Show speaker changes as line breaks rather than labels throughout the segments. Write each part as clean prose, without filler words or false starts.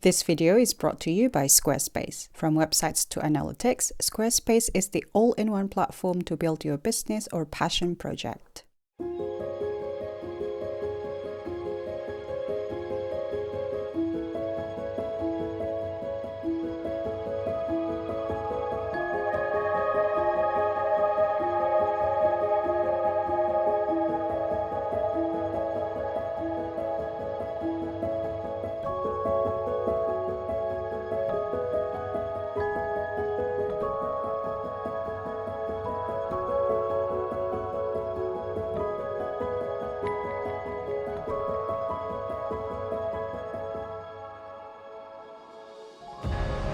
This video is brought to you by Squarespace. From websites to analytics, Squarespace is the all-in-one platform to build your business or passion project.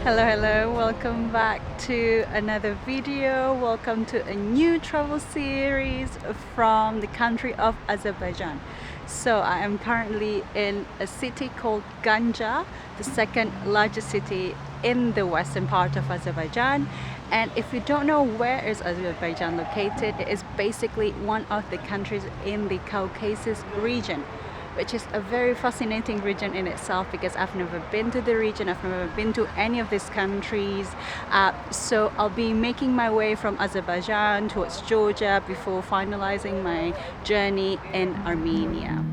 Hello, welcome back to another video. Welcome to a new travel series from the country of Azerbaijan. So I am currently in a city called Ganja, the second largest city in the western part of Azerbaijan. And if you don't know where is Azerbaijan located, it is basically one of the countries in the Caucasus region, which is a very fascinating region in itself because I've never been to the region, I've never been to any of these countries. So I'll be making my way from Azerbaijan towards Georgia before finalizing my journey in Armenia.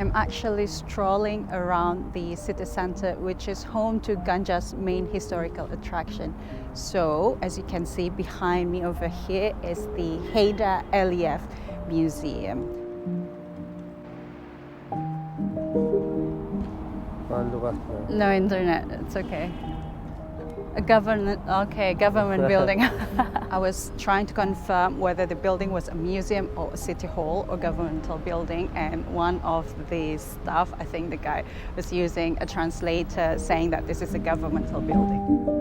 I'm actually strolling around the city center, which is home to Ganja's main historical attraction. So, as you can see behind me over here is the Heydar Aliyev Museum. No internet, it's okay. A government building. I was trying to confirm whether the building was a museum or a city hall or governmental building, and one of the staff, I think the guy was using a translator saying that this is a governmental building.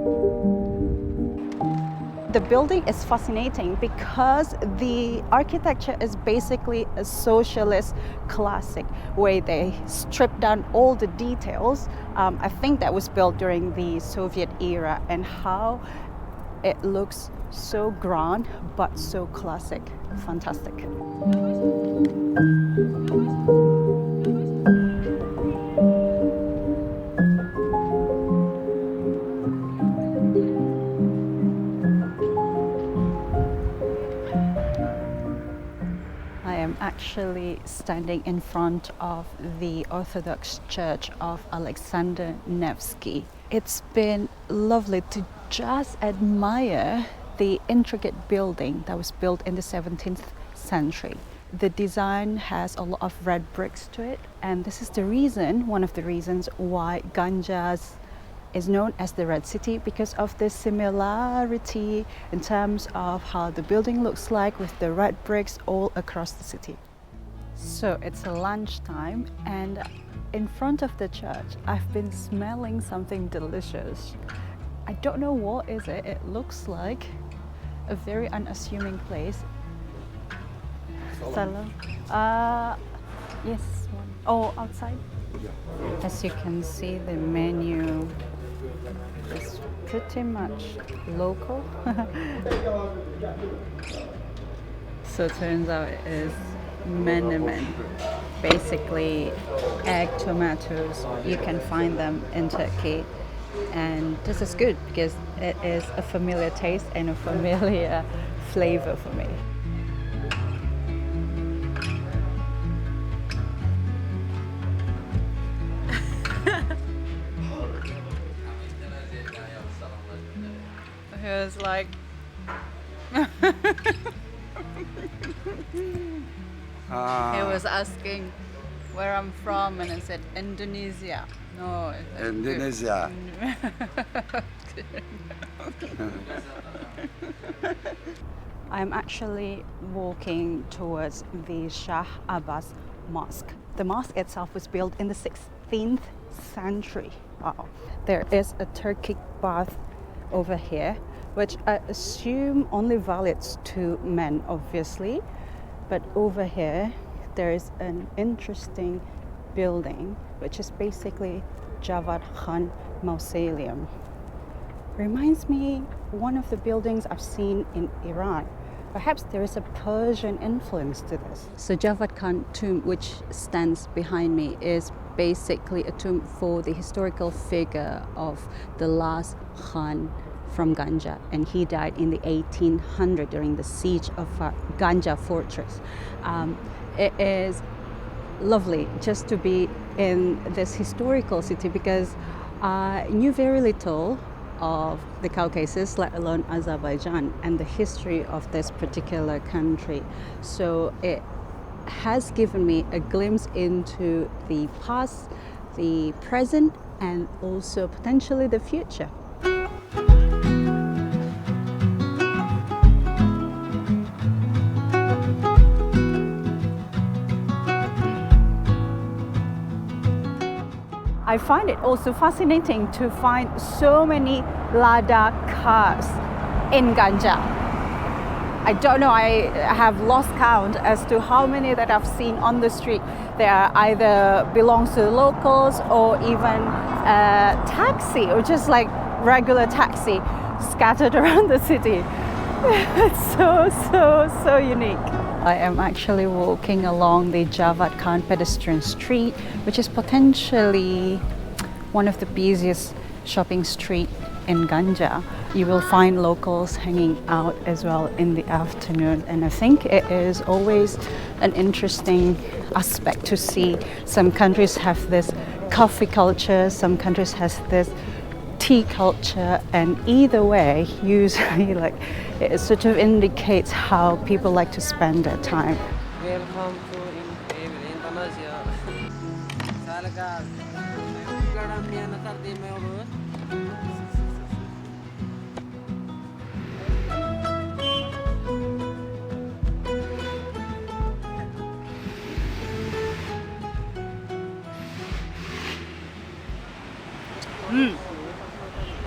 The building is fascinating because the architecture is basically a socialist classic where they strip down all the details. I think that was built during the Soviet era, and how it looks so grand but so classic. Fantastic. Actually standing in front of the Orthodox Church of Alexander Nevsky. It's been lovely to just admire the intricate building that was built in the 17th century. The design has a lot of red bricks to it, and this is the reason, one of the reasons why Ganja is known as the Red City, because of the similarity in terms of how the building looks like with the red bricks all across the city. So it's lunchtime, and in front of the church I've been smelling something delicious. I don't know what is it. It looks like a very unassuming place. Salam. Yes. Oh, outside. As you can see, the menu is pretty much local. So it turns out it is menemen, basically egg tomatoes. You can find them in Turkey, and this is good because it is a familiar taste and a familiar flavor for me. He was like he was asking where I'm from, and I said Indonesia. No,
Indonesia.
I'm actually walking towards the Shah Abbas Mosque. The mosque itself was built in the 16th century. Wow. There is a Turkic bath over here, which I assume only values to men, obviously. But over here, there is an interesting building, which is basically Javad Khan Mausoleum. Reminds me one of the buildings I've seen in Iran. Perhaps there is a Persian influence to this. So Javad Khan tomb, which stands behind me, is basically a tomb for the historical figure of the last Khan from Ganja, and he died in the 1800 during the siege of Ganja fortress. It is lovely just to be in this historical city because I knew very little of the Caucasus, let alone Azerbaijan, and the history of this particular country. So it has given me a glimpse into the past, the present, and also potentially the future. I find it also fascinating to find so many Lada cars in Ganja. I don't know, I have lost count as to how many that I've seen on the street. They are either belongs to the locals or even a taxi or just like regular taxi scattered around the city. It's so unique. I am actually walking along the Javad Khan pedestrian street, which is potentially one of the busiest shopping streets in Ganja. You will find locals hanging out as well in the afternoon, and I think it is always an interesting aspect to see. Some countries have this coffee culture, some countries has this tea culture, and either way usually like it sort of indicates how people like to spend their time.
Welcome to Indonesia.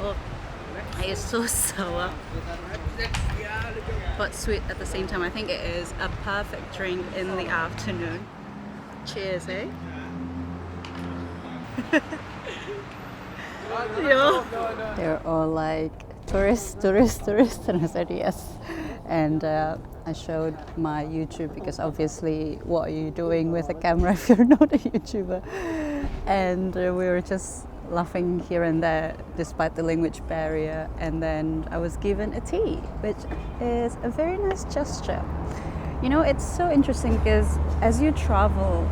Oh, it is so sour but sweet at the same time. I think it is a perfect drink in the afternoon. Cheers, eh? Yeah. They're all like tourists, and I said yes. And I showed my YouTube because obviously, what are you doing with a camera if you're not a YouTuber? And we were just laughing here and there despite the language barrier, and then I was given a tea, which is a very nice gesture. You know, it's so interesting because as you travel,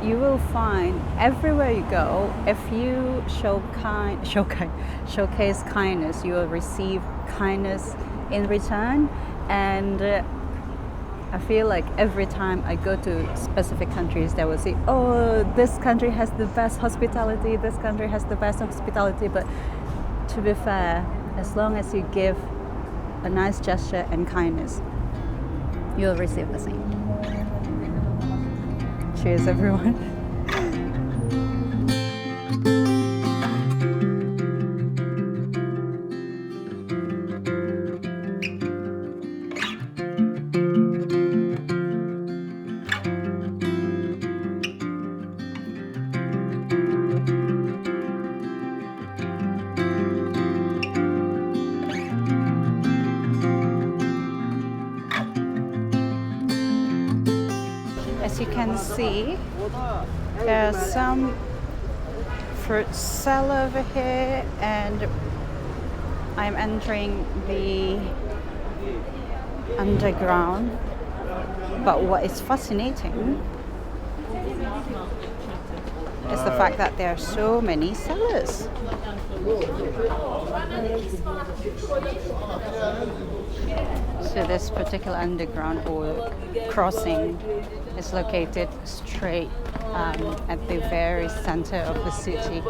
you will find everywhere you go, if you showcase kindness, you will receive kindness in return. And I feel like every time I go to specific countries, they will say, oh, this country has the best hospitality, this country has the best hospitality. But to be fair, as long as you give a nice gesture and kindness, you'll receive the same. Cheers, everyone. As you can see, there's some fruit seller over here, and I'm entering the underground. But what is fascinating is the fact that there are so many sellers. So this particular underground or crossing is located straight at the very center of the city.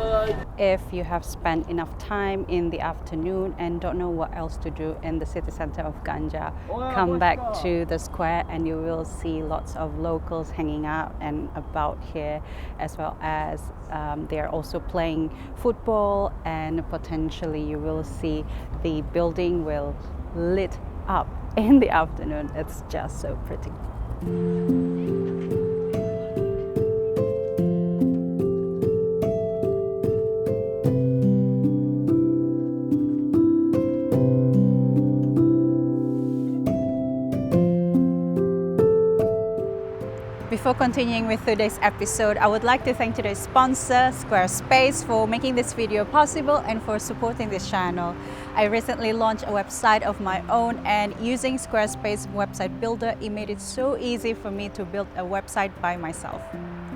If you have spent enough time in the afternoon and don't know what else to do in the city center of Ganja, come back to the square and you will see lots of locals hanging out and about here, as well as they are also playing football, and potentially you will see the building will lit up in the afternoon. It's just so pretty.
Before continuing with today's episode, I would like to thank today's sponsor, Squarespace, for making this video possible and for supporting this channel. I recently launched a website of my own, and using Squarespace website builder, it made it so easy for me to build a website by myself.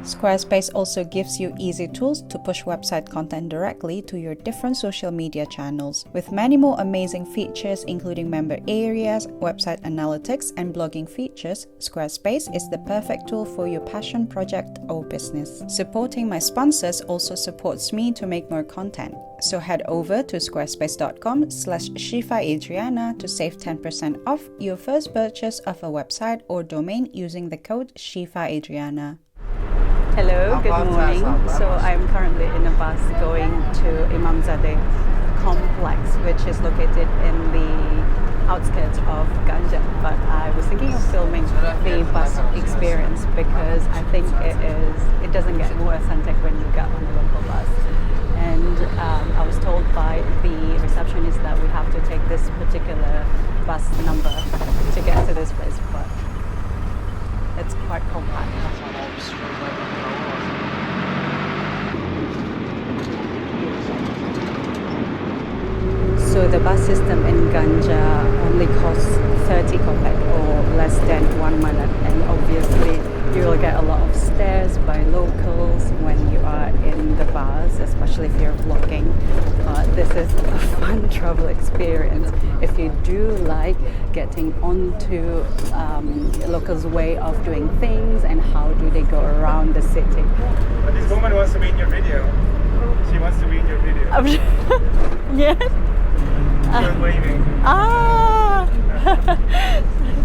Squarespace also gives you easy tools to push website content directly to your different social media channels. With many more amazing features including member areas, website analytics, and blogging features, Squarespace is the perfect tool for your passion project or business. Supporting my sponsors also supports me to make more content. So head over to squarespace.com/ShifaAdriana to save 10% off your first purchase of a website or domain using the code ShifaAdriana. Hello, good morning. So I'm currently in a bus going to Imamzadeh complex, which is located in the outskirts of Ganja. But I was thinking of filming the bus experience because I think it doesn't get more authentic when you get on the local bus. And I was told by the receptionist that we have to take this particular bus number to get to this place, but it's quite compact. So the bus system in Ganja only costs 30 kopeck or less than 1 minute, and obviously you will get a lot of stares by locals when you are in the bus, especially if you're vlogging. But this is a fun travel experience if you do like getting onto locals' way of doing things and how do they go around the city.
But this woman wants to be in your video. She wants to be in your video.
Yes.
You're waving.
Ah!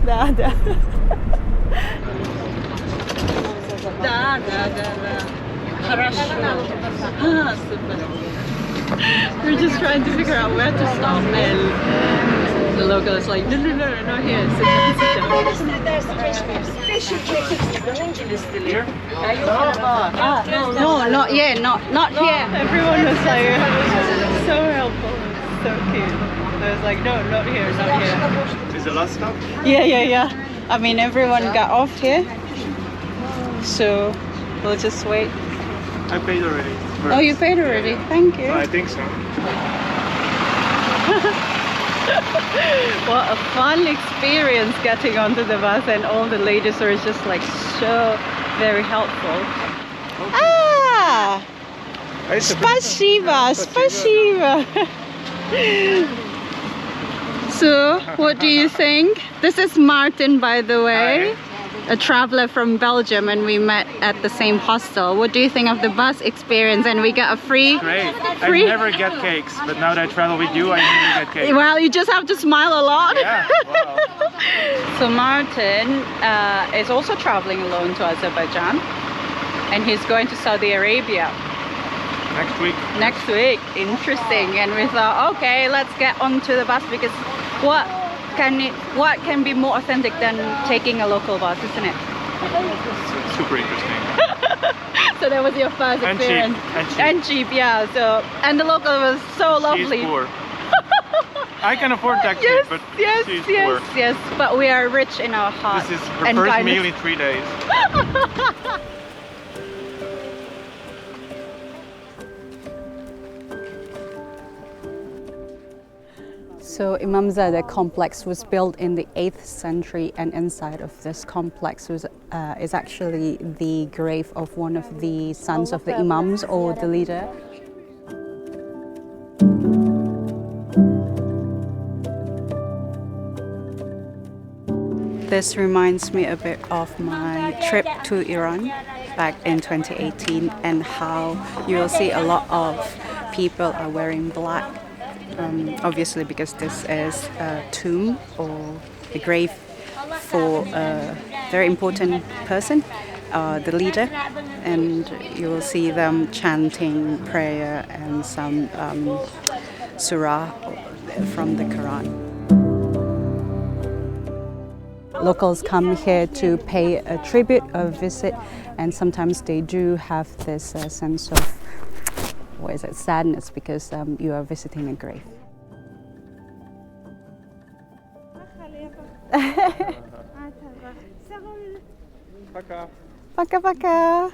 Да. Хорошо. Super. We're just trying to figure out where to stop, and the local is like, no, not here. Sit
Here?
No, not yet, not here.
Everyone was like so helpful, so cute. I was like, no, not here, not here.
Is the last stop?
Yeah. I mean, everyone got off here, so we'll just wait.
I paid already.
Oh, you paid already? Thank you.
I think so.
What a fun experience getting onto the bus, and all the ladies are just like so very helpful. Ah! Spasiba. So, what do you think? This is Martin, by the way.
Hi.
A traveler from Belgium, and we met at the same hostel. What do you think of the bus experience? And we got a free...
Great. I never get cakes, but now that I travel with you, I usually get cakes.
Well, you just have to smile a lot.
Yeah, wow.
So Martin is also traveling alone to Azerbaijan, and he's going to Saudi Arabia
Next week.
Interesting. And we thought, okay, let's get onto the bus, because what can be more authentic than taking a local bus, isn't it?
Super interesting.
So that was your first
And
experience.
cheap.
And cheap, yeah. So, and the local was so lovely.
She's poor. I can afford taxi, but she's poor.
Yes. But we are rich in our hearts.
This is her
and
first
kindness.
meal in 3 days.
So Imamzadeh complex was built in the 8th century, and inside of this complex is actually the grave of one of the sons of the imams or the leader. This reminds me a bit of my trip to Iran back in 2018, and how you will see a lot of people are wearing black. Obviously, because this is a tomb or a grave for a very important person, the leader, and you will see them chanting prayer and some surah from the Quran. Locals come here to pay a tribute, a visit, and sometimes they do have this sense of sadness, because you are visiting a grave.
Пока.
Paka.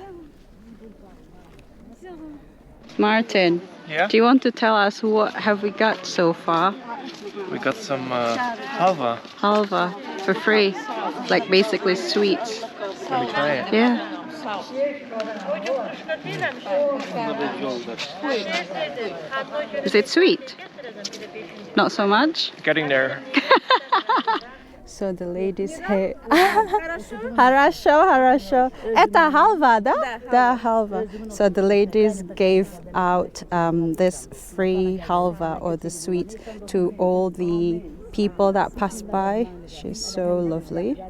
Martin,
Yeah?
do you want to tell us what have we got so far?
We got some halva.
Halva for free, like basically sweets.
Let me try it.
Yeah. Is it sweet? Not so much?
Getting there.
So the ladies hey Хорошо. Это halva, да? Да, halva. So the ladies gave out this free halva or the sweet to all the people that passed by. She's so lovely.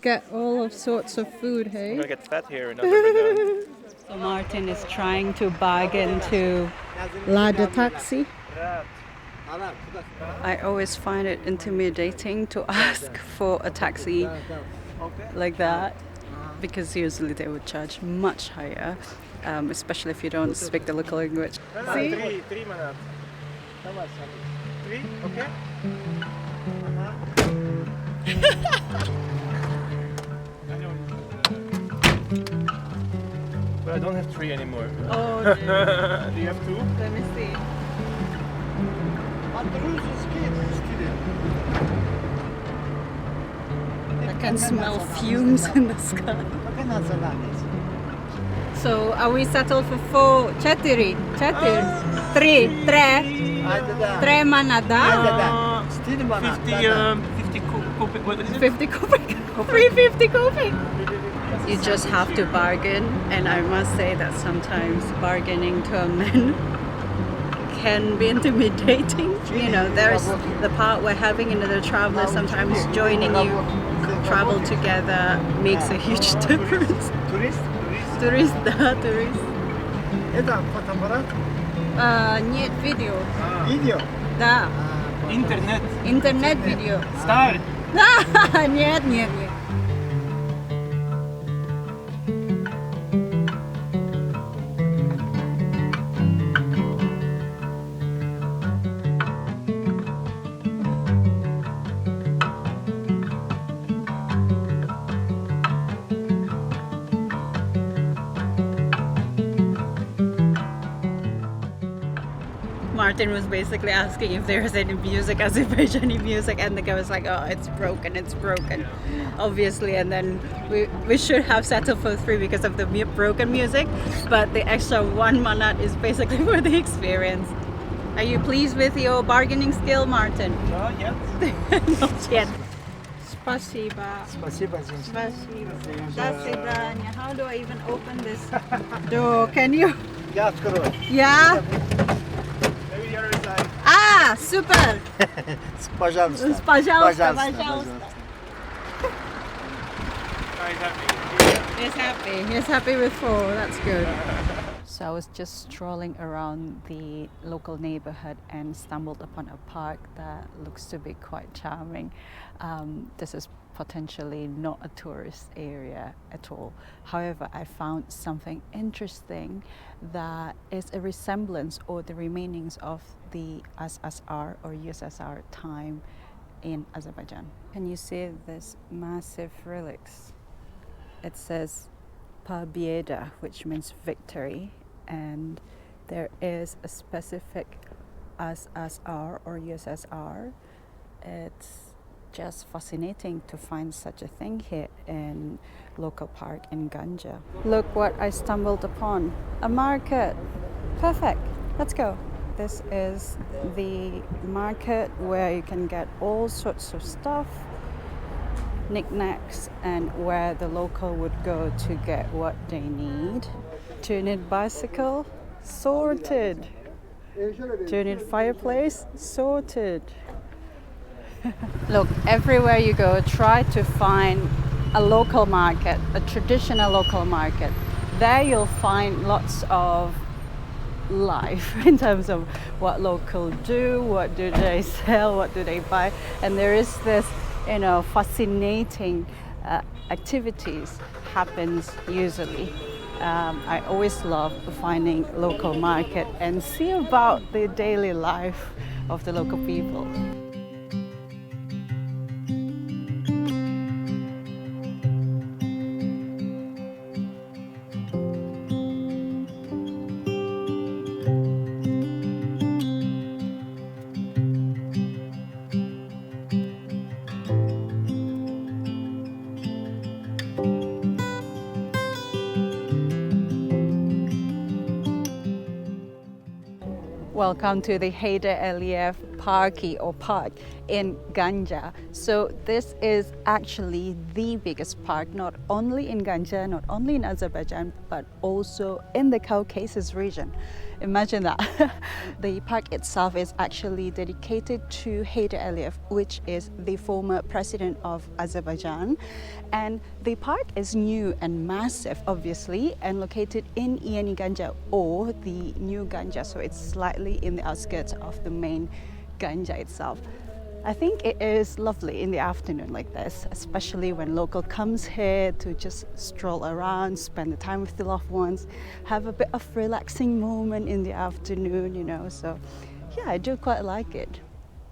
Get all sorts of food,
I'm
hey?
gonna get fat here in Azerbaijan.
So Martin is trying to bargain to Lada taxi. I always find it intimidating to ask for a taxi like that because usually they would charge much higher, especially if you don't speak the local language. See?
Three manat. Three? Okay. But I don't have three anymore.
Oh,
Do you have two?
let me see. I can smell fumes in the sky. So are we settled for four? Четыре. Tre manada.
50 Copic. What is it?
50 Copic. 350 Copic. You just have to bargain, and I must say that sometimes bargaining to a man can be intimidating. You know, there's the part where having another traveler sometimes joining you travel together makes a huge difference. Tourist, да, tourist.
Это фотоаппарат?
Нет, видео.
Видео?
Да.
Internet.
Интернет видео.
Start.
Нет. Martin was basically asking if there's any music, Azerbaijani music, and the guy was like, oh, it's broken, obviously. And then we should have settled for 3 because of the broken music, but the extra 1 manat is basically for the experience. Are you pleased with your bargaining skill, Martin?
Not yet.
Not yet. Спасибо.
Спасибо, Зиночка.
До свидания. How do I even open this door? Can you?
Я открою.
Yeah?
Maybe the other side.
Ah, super.
Пожалуйста.
Пожалуйста. He's happy with 4. That's good. So I was just strolling around the local neighborhood and stumbled upon a park that looks to be quite charming. This is potentially not a tourist area at all. However, I found something interesting that is a resemblance or the remainings of the SSR or USSR time in Azerbaijan. Can you see this massive relics? It says Победа, which means victory, and there is a specific SSR or USSR. It's just fascinating to find such a thing here in local park in Ganja. Look what I stumbled upon. A market. Perfect. Let's go. This is the market where you can get all sorts of stuff, knickknacks, and where the local would go to get what they need. Tuned bicycle, sorted. Tuned fireplace, sorted. Look, everywhere you go, try to find a local market, a traditional local market. There you'll find lots of life in terms of what local do, what do they sell, what do they buy, and there is this, fascinating activities happens usually. I always love finding local market and see about the daily life of the local people. Welcome to the Haider Aliyev Parki or Park in Ganja. So this is actually the biggest park, not only in Ganja, not only in Azerbaijan, but also in the Caucasus region. Imagine that. The park itself is actually dedicated to Haider Aliyev, which is the former president of Azerbaijan. And the park is new and massive, obviously, and located in Yeni Ganja, or the New Ganja. So it's slightly in the outskirts of the main Ganja itself. I think it is lovely in the afternoon like this, especially when local comes here to just stroll around, spend the time with the loved ones, have a bit of relaxing moment in the afternoon, you know. So yeah, I do quite like it.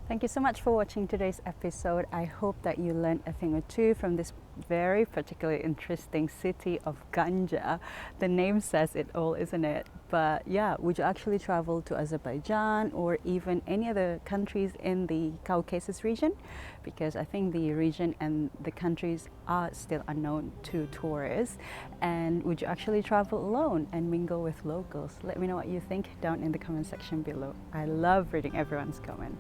Thank you so much for watching today's episode. I hope that you learned a thing or two from this very particularly interesting city of Ganja. The name says it all, isn't it? But yeah, would you actually travel to Azerbaijan or even any other countries in the Caucasus region? Because I think the region and the countries are still unknown to tourists. And would you actually travel alone and mingle with locals? Let me know what you think down in the comment section below. I love reading everyone's comment.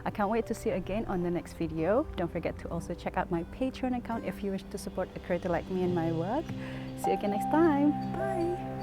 I can't wait to see you again on the next video. Don't forget to also check out my Patreon account if you wish to support a creator like me and my work. See you again next time. Bye.